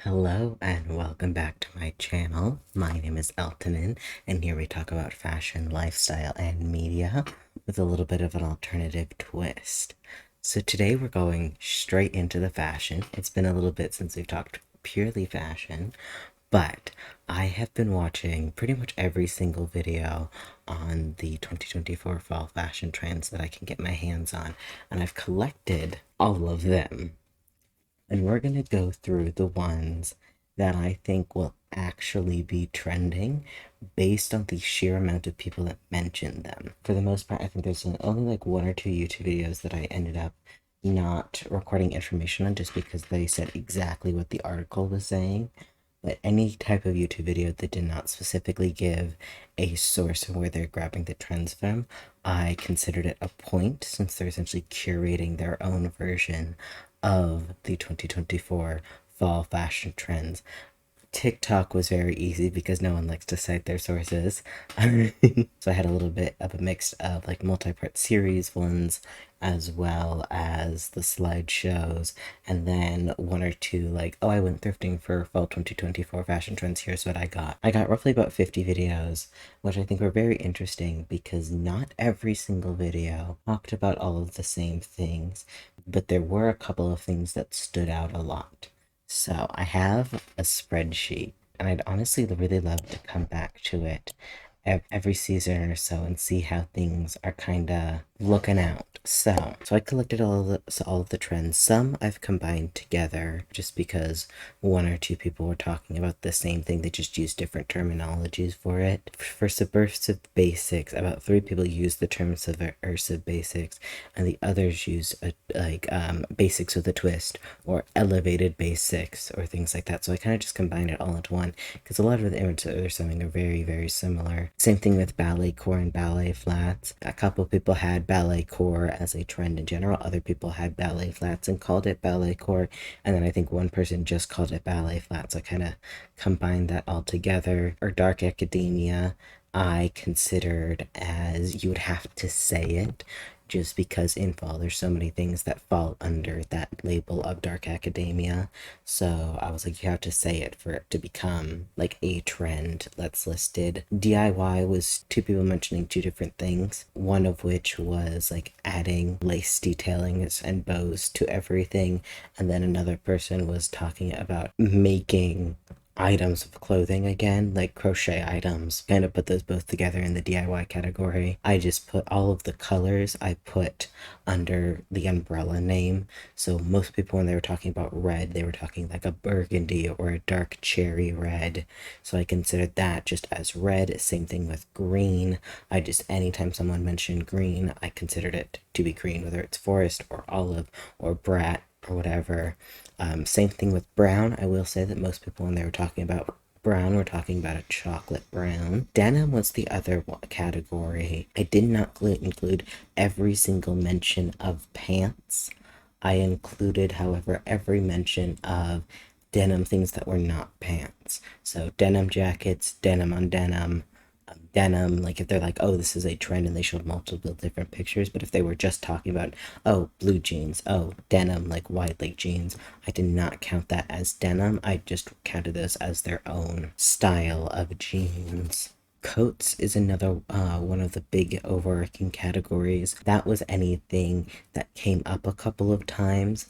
Hello and welcome back to my channel. My name is Eltonin, and here we talk about fashion, lifestyle, and media with a little bit of an alternative twist. So today we're going straight into the fashion. It's been a little bit since we've talked purely fashion, but I have been watching pretty much every single video on the 2024 fall fashion trends that I can get my hands on, and I've collected all of them. And we're going to go through the ones that I think will actually be trending based on the sheer amount of people that mention them. For the most part, I think there's only like one or two YouTube videos that I ended up not recording information on just because they said exactly what the article was saying. But any type of YouTube video that did not specifically give a source of where they're grabbing the trends from, I considered it a point since they're essentially curating their own version of the 2024 fall fashion trends. TikTok was very easy because no one likes to cite their sources. So I had a little bit of a mix of like multi-part series ones as well as the slideshows, and then one or two like, oh, I went thrifting for fall 2024 fashion trends. Here's what I got. I got roughly about 50 videos, which I think were very interesting because not every single video talked about all of the same things, but there were a couple of things that stood out a lot. So I have a spreadsheet, and I'd honestly really love to come back to it every season or so and see how things are kind of looking out. So I collected all of the trends. Some I've combined together just because one or two people were talking about the same thing. They just used different terminologies for it. For subversive basics, about three people use the term subversive basics, and the others use basics with a twist or elevated basics or things like that. So I kind of just combined it all into one because a lot of the images that they're showing are very, very similar. Same thing with ballet core and ballet flats. A couple of people had ballet core as a trend in general. Other people had ballet flats and called it ballet core. And then I think one person just called it ballet flats. I kind of combined that all together. Or dark academia, I considered as you would have to say it just because in fall there's so many things that fall under that label of dark academia. So I was like, you have to say it for it to become like a trend that's listed. DIY was two people mentioning two different things, one of which was like adding lace detailings and bows to everything, and then another person was talking about making items of clothing again, like crochet items. Kind of put those both together in the DIY category. I just put all of the colors I put under the umbrella name. So most people, when they were talking about red, they were talking like a burgundy or a dark cherry red. So I considered that just as red. Same thing with green. I just, anytime someone mentioned green, I considered it to be green, whether it's forest or olive or brat or whatever. Same thing with brown. I will say that most people, when they were talking about brown, were talking about a chocolate brown. Denim was the other category. I did not include every single mention of pants. I included, however, every mention of denim things that were not pants. So denim jackets, denim on denim, denim, like if they're like, oh, this is a trend and they showed multiple different pictures. But if they were just talking about, oh, blue jeans, oh, denim, like wide leg jeans, I did not count that as denim. I just counted those as their own style of jeans. Coats is another one of the big overarching categories. That was anything that came up a couple of times,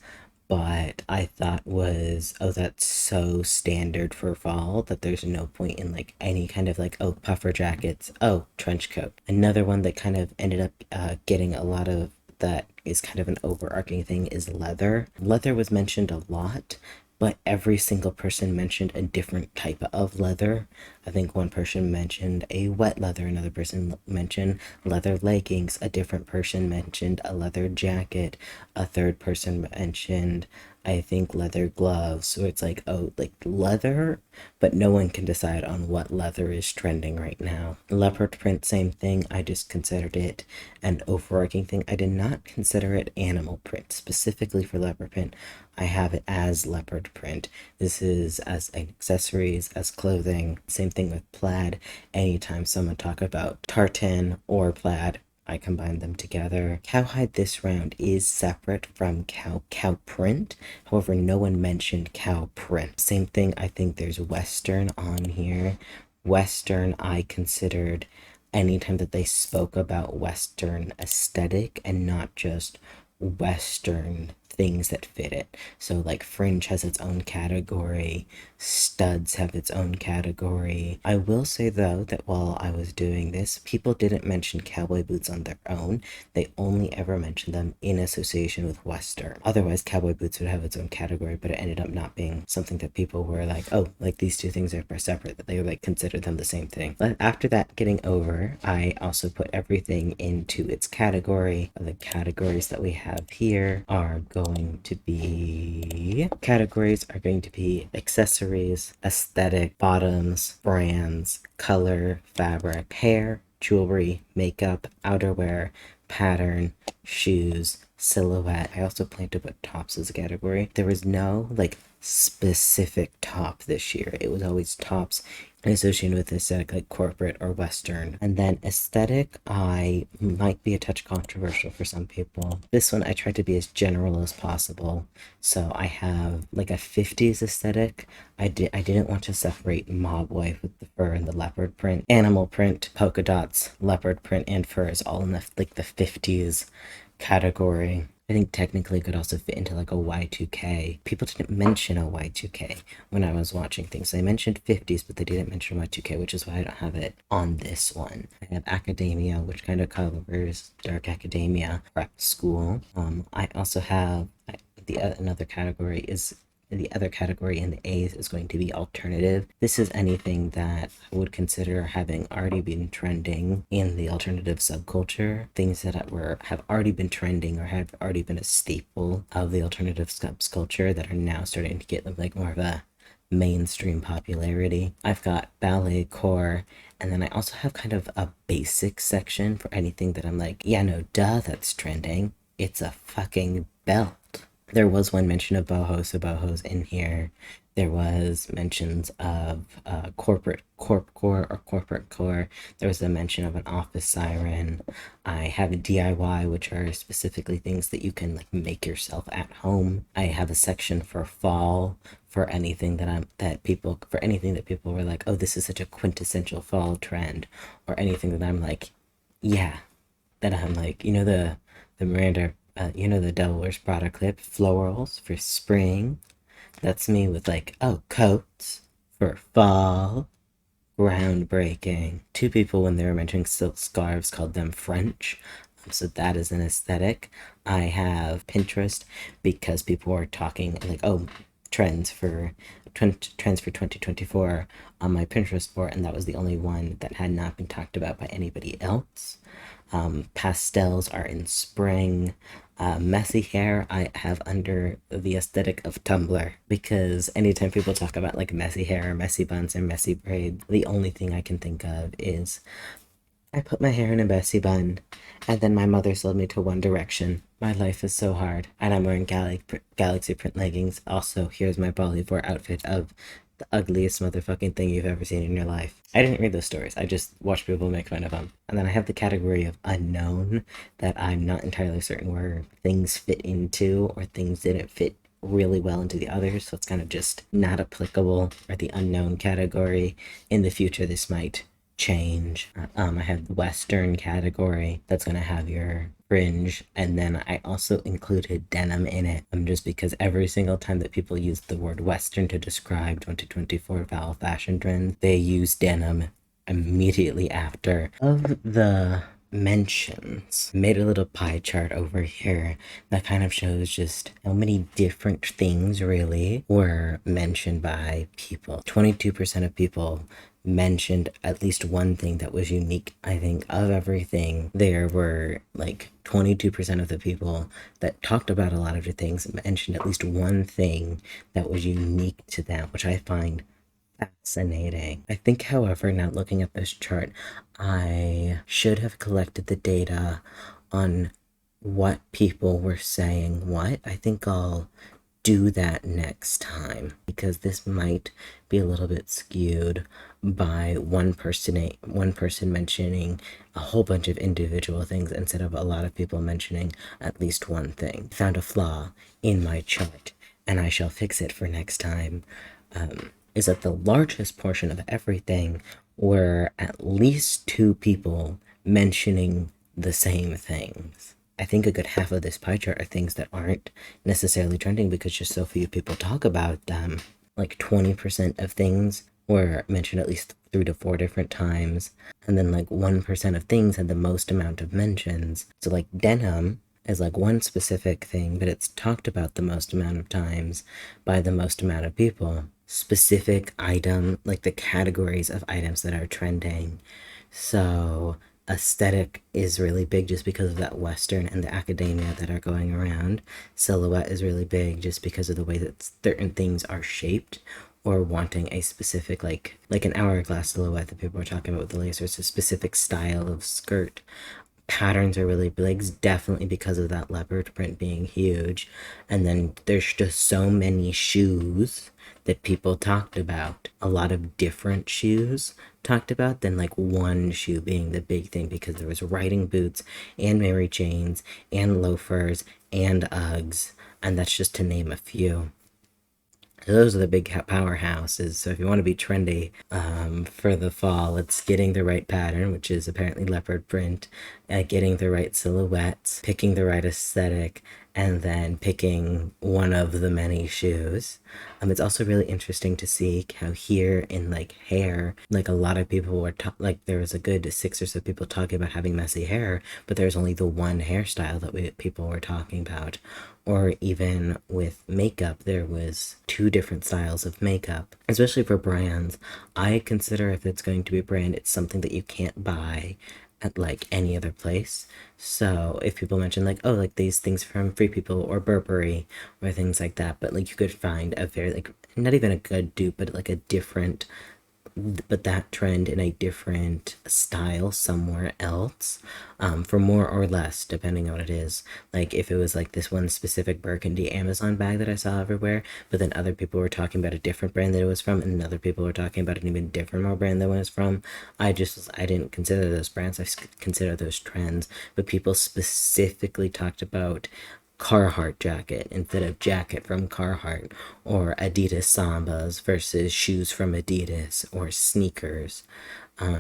but I thought was, oh, that's so standard for fall that there's no point in like any kind of like, oh, puffer jackets, oh, trench coat. Another one that kind of ended up getting a lot of that is kind of an overarching thing is leather. Leather was mentioned a lot, but every single person mentioned a different type of leather. I think one person mentioned a wet leather, another person mentioned leather leggings, a different person mentioned a leather jacket, a third person mentioned, I think, leather gloves. So it's like, oh, like leather, but no one can decide on what leather is trending right now. Leopard print, same thing. I just considered it an overarching thing. I did not consider it animal print specifically for leopard print. I have it as leopard print. This is as accessories, as clothing. Same thing with plaid. Anytime someone talk about tartan or plaid, I combined them together. Cowhide this round is separate from cow print. However, no one mentioned cow print. Same thing, I think there's Western on here. Western, I considered anytime that they spoke about Western aesthetic and not just Western things that fit it. So, like, fringe has its own category, studs have its own category. I will say, though, that while I was doing this, people didn't mention cowboy boots on their own. They only ever mentioned them in association with Western. Otherwise, cowboy boots would have its own category, but it ended up not being something that people were like, oh, like these two things are separate, that they would like consider them the same thing. But after that getting over, I also put everything into its category. The categories that we have here are going to be accessories, aesthetic, bottoms, brands, color, fabric, hair, jewelry, makeup, outerwear, pattern, shoes, silhouette. I also plan to put tops as a category. There was no like specific top this year. It was always tops associated with aesthetic, like corporate or Western. And then aesthetic, I might be a touch controversial for some people. This one, I tried to be as general as possible. So I have like a 50s aesthetic. I didn't want to separate mob wife with the fur and the leopard print, animal print, polka dots, leopard print, and fur is all in the like the 50s category. I think technically it could also fit into like a Y2K. People didn't mention a Y2K when I was watching things. They mentioned 50s, but they didn't mention Y2K, which is why I don't have it on this one. I have academia, which kind of covers dark academia, prep school. I also have another category is the other category in the A's is going to be alternative. This is anything that I would consider having already been trending in the alternative subculture. Things that have already been trending or have already been a staple of the alternative subculture that are now starting to get like more of a mainstream popularity. I've got ballet, core, and then I also have kind of a basic section for anything that I'm like, yeah, no, duh, that's trending. It's a fucking belt. There was one mention of boho, so boho's in here. There was mentions of corporate core or corporate core. There was a mention of an office siren. I have a DIY, which are specifically things that you can like make yourself at home. I have a section for fall, for anything that people were like, oh, this is such a quintessential fall trend, or anything that I'm like, yeah, that I'm like, the Miranda, the Devil Wears Prada clip, florals for spring. That's me with like, oh, coats for fall. Groundbreaking. Two people, when they were mentioning silk scarves, called them French. So that is an aesthetic. I have Pinterest because people were talking like, oh, trends for 2024 on my Pinterest board, and that was the only one that had not been talked about by anybody else. Pastels are in spring. Messy hair I have under the aesthetic of Tumblr, because anytime people talk about like messy hair or messy buns or messy braids, the only thing I can think of is I put my hair in a messy bun and then my mother sold me to One Direction. My life is so hard. And I'm wearing galaxy print leggings. Also, here's my Bollywood outfit of the ugliest motherfucking thing you've ever seen in your life. I didn't read those stories. I just watched people make fun of them. And then I have the category of unknown that I'm not entirely certain where things fit into or things didn't fit really well into the others. So it's kind of just not applicable, or the unknown category. In the future, this might change. I have the Western category that's going to have your fringe, and then I also included denim in it, just because every single time that people use the word Western to describe 2024 fall fashion trends, they use denim immediately after. Of the mentions, made a little pie chart over here that kind of shows just how many different things really were mentioned by people. 22% of people mentioned at least one thing that was unique. I think of everything, there were like 22% of the people that talked about a lot of the things mentioned at least one thing that was unique to them, which I find fascinating. I think, however, now looking at this chart, I should have collected the data on what people were saying what. I think I'll do that next time, because this might be a little bit skewed by one person mentioning a whole bunch of individual things instead of a lot of people mentioning at least one thing. Found a flaw in my chart, and I shall fix it for next time. Is that the largest portion of everything were at least two people mentioning the same things. I think a good half of this pie chart are things that aren't necessarily trending because just so few people talk about them. Like 20% of things were mentioned at least 3 to 4 different times, and then like 1% of things had the most amount of mentions. So like denim is like one specific thing, but it's talked about the most amount of times by the most amount of people. Specific item, like the categories of items that are trending. So aesthetic is really big just because of that Western and the academia that are going around. Silhouette is really big just because of the way that certain things are shaped, or wanting a specific like an hourglass silhouette that people are talking about with the lasers, a specific style of skirt. Patterns are really big, definitely because of that leopard print being huge. And then there's just so many shoes that people talked about, a lot of different shoes talked about than like one shoe being the big thing, because there was riding boots and Mary Janes and loafers and Uggs, and that's just to name a few. So those are the big powerhouses. So if you want to be trendy for the fall, it's getting the right pattern, which is apparently leopard print, getting the right silhouettes, picking the right aesthetic, and then picking one of the many shoes. It's also really interesting to see how here in like hair, like a lot of people were like there was a good 6 or so people talking about having messy hair, but there's only the one hairstyle that people were talking about. Or even with makeup, there was 2 different styles of makeup, especially for brands. I consider if it's going to be a brand, it's something that you can't buy at like any other place. So if people mention like, oh, like these things from Free People or Burberry or things like that, but like you could find a very like not even a good dupe, but like a different, but that trend in a different style somewhere else, for more or less depending on what it is. Like if it was like this one specific burgundy Amazon bag that I saw everywhere, but then other people were talking about a different brand that it was from, and other people were talking about an even different more brand that it was from. I didn't consider those brands, I consider those trends. But people specifically talked about Carhartt jacket instead of jacket from Carhartt, or Adidas Sambas versus shoes from Adidas, or sneakers.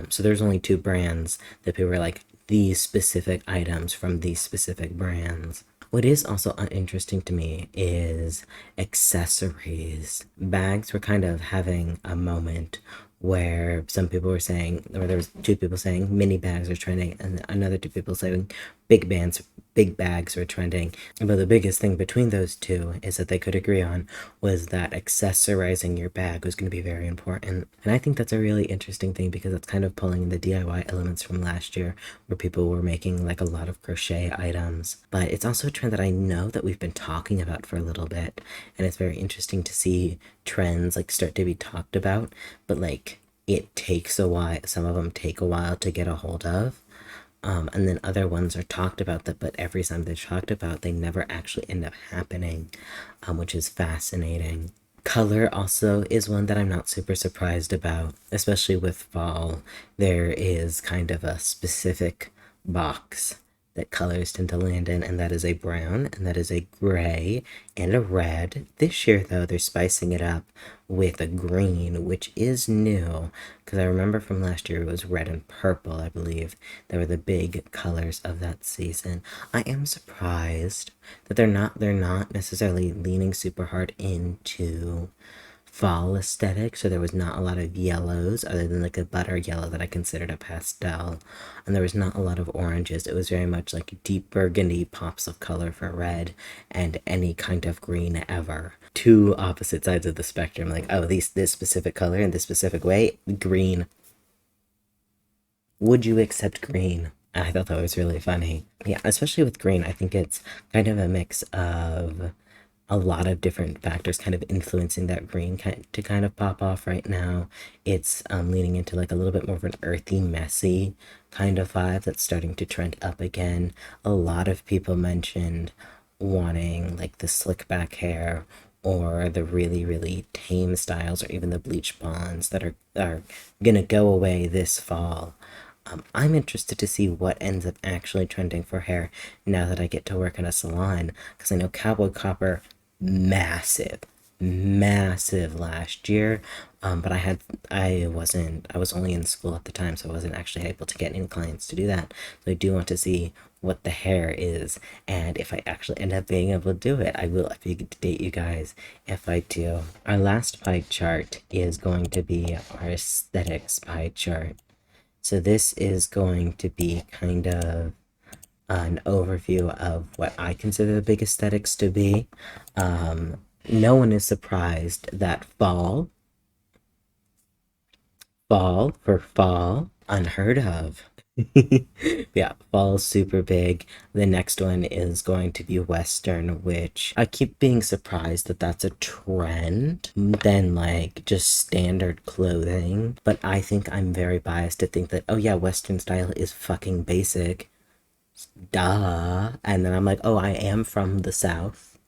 So there's only 2 brands that people were like, these specific items from these specific brands. What is also uninteresting to me is accessories. Bags were kind of having a moment where some people were saying, or there was 2 people saying mini bags are trending, and another 2 people saying big bags are trending. But the biggest thing between those 2 is that they could agree on was that accessorizing your bag was going to be very important. And I think that's a really interesting thing, because it's kind of pulling the DIY elements from last year where people were making like a lot of crochet items. But it's also a trend that I know that we've been talking about for a little bit, and it's very interesting to see trends like start to be talked about, but like it takes a while. Some of them take a while to get a hold of. And then other ones are talked about, that, but every time they're talked about, they never actually end up happening, which is fascinating. Color also is one that I'm not super surprised about, especially with fall. There is kind of a specific box that colors tend to land in, and that is a brown, and that is a gray, and a red. This year, though, they're spicing it up with a green, which is new, because I remember from last year it was red and purple, I believe. They were the big colors of that season. I am surprised that they're not necessarily leaning super hard into fall aesthetic, so there was not a lot of yellows other than like a butter yellow that I considered a pastel, and there was not a lot of oranges. It was very much like deep burgundy pops of color for red, and any kind of green ever. 2 opposite sides of the spectrum, like, oh, this specific color in this specific way, green. Would you accept green? I thought that was really funny. Yeah, especially with green, I think it's kind of a mix of a lot of different factors kind of influencing that green to kind of pop off right now. It's leaning into like a little bit more of an earthy, messy kind of vibe that's starting to trend up again. A lot of people mentioned wanting like the slick back hair, or the really, really tame styles, or even the bleach blondes that are gonna go away this fall. I'm interested to see what ends up actually trending for hair now that I get to work in a salon, because I know Cowboy Copper, massive, massive last year. But I was only in school at the time, so I wasn't actually able to get any clients to do that. So I do want to see what the hair is, and if I actually end up being able to do it, I will update you guys if I do. Our last pie chart is going to be our aesthetics pie chart. So this is going to be kind of an overview of what I consider the big aesthetics to be. No one is surprised that fall for fall, unheard of. Yeah, fall's super big. The next one is going to be Western, which I keep being surprised that that's a trend than like just standard clothing. But I think I'm very biased to think that, oh yeah, Western style is fucking basic. Duh. And then I'm like, oh, I am from the South.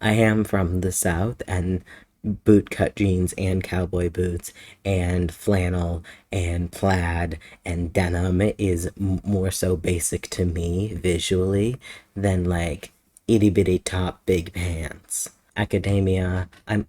I am from the South, and bootcut jeans and cowboy boots and flannel and plaid and denim is more so basic to me visually than like itty bitty top big pants. Academia, I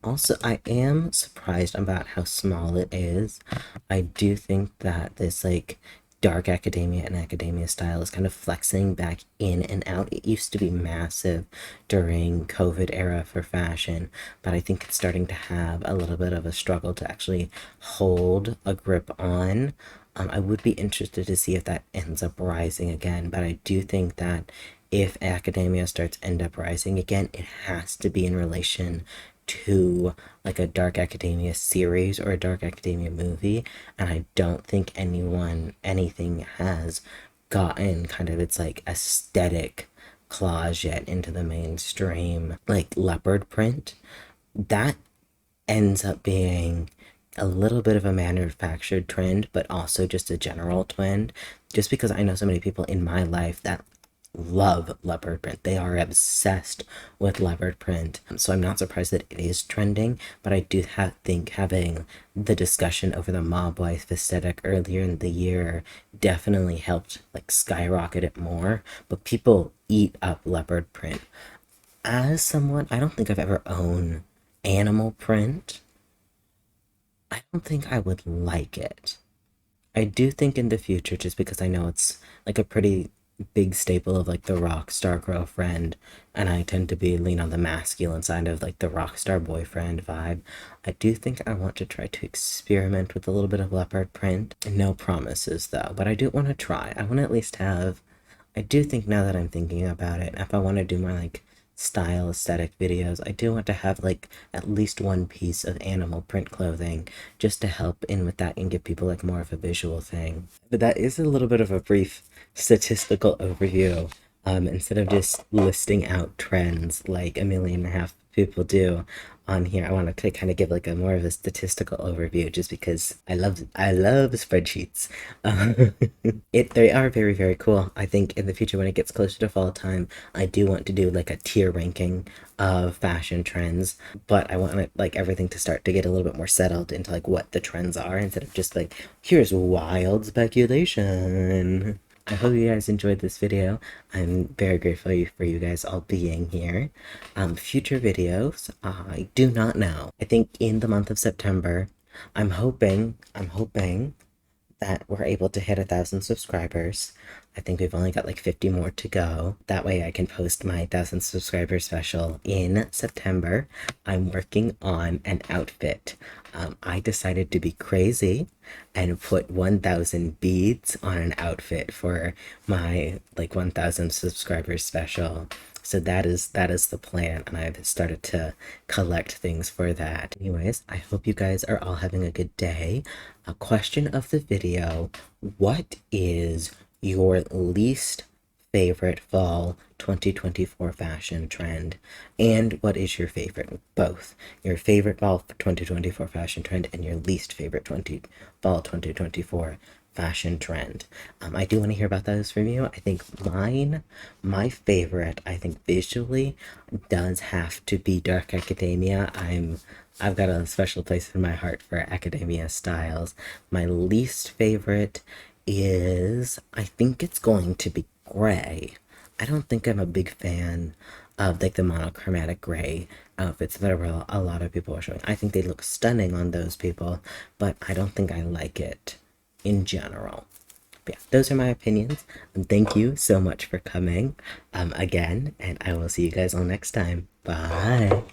am surprised about how small it is. I do think that this like dark academia and academia style is kind of flexing back in and out. It used to be massive during COVID era for fashion, but I think it's starting to have a little bit of a struggle to actually hold a grip on. I would be interested to see if that ends up rising again, but I do think that if academia starts end up rising again, it has to be in relation to like a dark academia series or a dark academia movie, and I don't think anything has gotten kind of its like aesthetic claws yet into the mainstream. Like leopard print, that ends up being a little bit of a manufactured trend, but also just a general trend. Just because I know so many people in my life that love leopard print. They are obsessed with leopard print. So I'm not surprised that it is trending, but I do think having the discussion over the mob wife aesthetic earlier in the year definitely helped like skyrocket it more. But people eat up leopard print. As someone, I don't think I've ever owned animal print. I don't think I would like it. I do think in the future, just because I know it's like a pretty big staple of like the rock star girlfriend, and I tend to be lean on the masculine side of like the rock star boyfriend vibe. I do think I want to try to experiment with a little bit of leopard print. No promises though, but I do want to try. I want to at least have. I do think now that I'm thinking about it, if I want to do more like style aesthetic videos, I do want to have like at least one piece of animal print clothing just to help in with that and give people like more of a visual thing. But that is a little bit of a brief statistical overview. Instead of just listing out trends like 1.5 million people do on here, I want to kind of give like a more of a statistical overview, just because I love spreadsheets. They are very, very cool. I think in the future, when it gets closer to fall time, I do want to do like a tier ranking of fashion trends, but I want like everything to start to get a little bit more settled into like what the trends are, instead of just like here's wild speculation. I hope you guys enjoyed this video. I'm very grateful for you guys all being here. Future videos, I do not know. I think in the month of September, I'm hoping that we're able to hit 1,000 subscribers. I think we've only got like 50 more to go. That way I can post my 1,000 subscriber special in September. I'm working on an outfit. I decided to be crazy and put 1,000 beads on an outfit for my like 1,000 subscribers special. So that is the plan, and I've started to collect things for that. Anyways, I hope you guys are all having a good day. A question of the video: what is your least favorite fall 2024 fashion trend, and what is your favorite? Both your favorite fall 2024 fashion trend and your least favorite fall 2024 fashion trend. I do want to hear about those from you. I think my favorite, I think visually, does have to be Dark Academia. I've got a special place in my heart for academia styles. My least favorite is, I think it's going to be gray. I don't think I'm a big fan of like the monochromatic gray outfits that a lot of people are showing. I think they look stunning on those people, but I don't think I like it in general. But yeah, those are my opinions. Thank you so much for coming again, and I will see you guys all next time. Bye.